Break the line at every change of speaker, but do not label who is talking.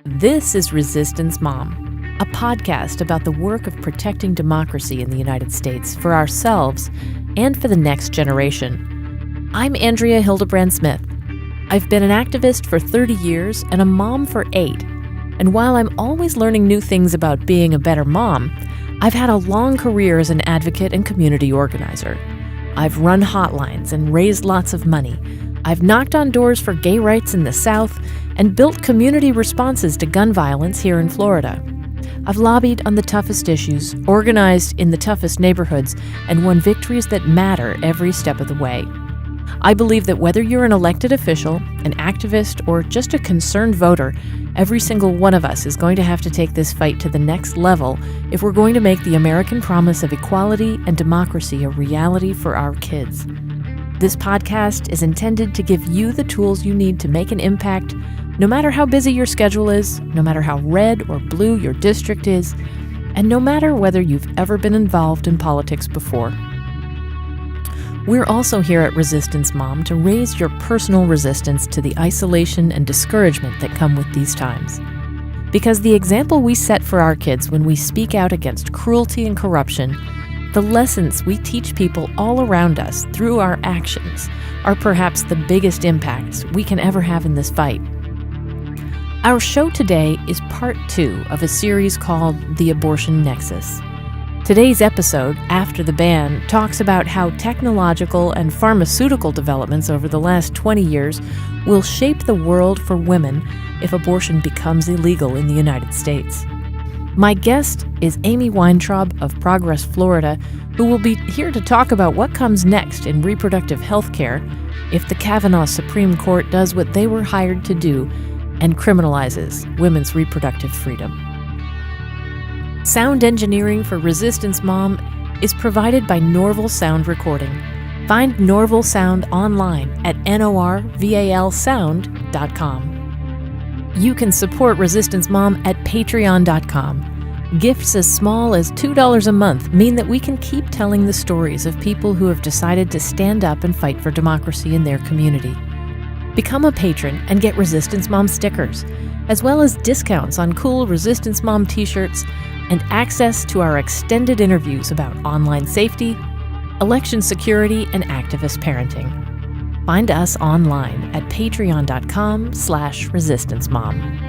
This is Resistance Mom, a podcast about the work of protecting democracy in the United States for ourselves and for the next generation. I'm Andrea Hildebrand-Smith. I've been an activist for 30 years and a mom for 8. And while I'm always learning new things about being a better mom, I've had a long career as an advocate and community organizer. I've run hotlines and raised lots of money. I've knocked on doors for gay rights in the South and built community responses to gun violence here in Florida. I've lobbied on the toughest issues, organized in the toughest neighborhoods, and won victories that matter every step of the way. I believe that whether you're an elected official, an activist, or just a concerned voter, every single one of us is going to have to take this fight to the next level if we're going to make the American promise of equality and democracy a reality for our kids. This podcast is intended to give you the tools you need to make an impact, no matter how busy your schedule is, no matter how red or blue your district is, and no matter whether you've ever been involved in politics before. We're also here at Resistance Mom to raise your personal resistance to the isolation and discouragement that come with these times. Because the example we set for our kids when we speak out against cruelty and corruption, the lessons we teach people all around us through our actions, are perhaps the biggest impacts we can ever have in this fight. Our show today is part 2 of a series called The Abortion Nexus. Today's episode, After the Ban, talks about how technological and pharmaceutical developments over the last 20 years will shape the world for women if abortion becomes illegal in the United States. My guest is Amy Weintraub of Progress Florida, who will be here to talk about what comes next in reproductive health care if the Kavanaugh Supreme Court does what they were hired to do and criminalizes women's reproductive freedom. Sound engineering for Resistance Mom is provided by Norval Sound Recording. Find Norval Sound online at norvalsound.com. You can support Resistance Mom at patreon.com. Gifts as small as $2 a month mean that we can keep telling the stories of people who have decided to stand up and fight for democracy in their community. Become a patron and get Resistance Mom stickers, as well as discounts on cool Resistance Mom t-shirts and access to our extended interviews about online safety, election security, and activist parenting. Find us online at patreon.com/resistancemom.